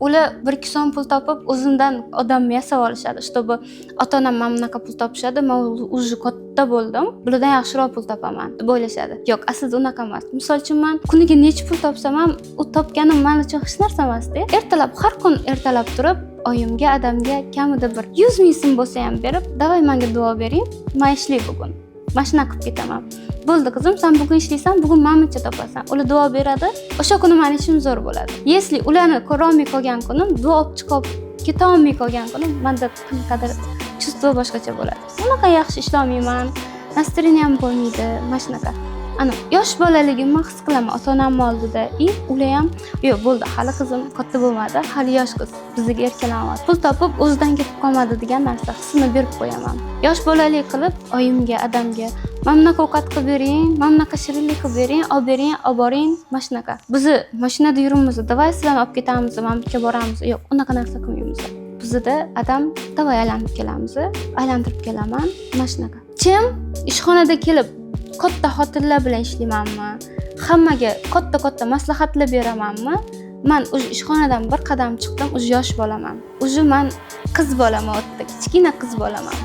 ular 1-2 so'm pul topib o'zimdan odamni yasab olishadi, чтобы ota-onam mana bunaqa pul topishadi, men уже katta bo'ldim, bulardan yaxshiroq pul topaman deb o'ylashadi. Yo'q, aslida unaqa emas. Misol uchun men kuniga necha pul topsam ham, u topganim men uchun hech narsa emas-da. Ertalab har kun ertalab turib oyimga, adamga kamida bir 100 ming so'm bo'lsa ham berib, "Davay menga duo bering, men ishlay bugun. Mashina qilib ketaman. Bo'ldi qizim, sen bugun ishlaysan, bugun menimcha topasan." Ular duo beradi. O'sha kuni men ishim zo'r bo'ladi. Если ularni ko'ra olmay qolgan kunim, duo olib chiqib keta olmay qolgan kunim, menda qanaqadir чувство boshqacha bo'ladi. Unaqa yaxshi ishlamayman, настроением bo'lmaydi, mana shunaqa. Ana, yosh bolaligimni his qilaman ota-onam oldida. Ular ham, "Yo'q, bo'ldi, hali qizim katta bo'lmadi, hali yosh qiz, bizga erkalanyapti. Pul topib o'zidan ketib qolmadi" degan narsa hissini berib qo'yaman. Yosh bolalik qilib oyimga, adamga "Mana bunaqa ovqat qilib bering, mana bunaqa shirinlik qilib bering, olib bering, olib boring", mana shunaqa. Bizni mashinada yuramiz, "Davay sizlarni olib ketamiz, mana bu yerga boramiz." Yo'q, unaqa narsa qilmaymiz. Bizda adam "Davay aylanib kelamiz", aylantirib kelaman, mana shunaqa. Kim ishxonada kelib katta xotinlar bilan ishlaymanmi? Hammaga katta maslahatlar beramanmi? Men o'sha ishxonadan bir qadam chiqdim, o'sha yosh bolaman. O'sha men qiz bolaman, o'tda kichkina qiz bolaman.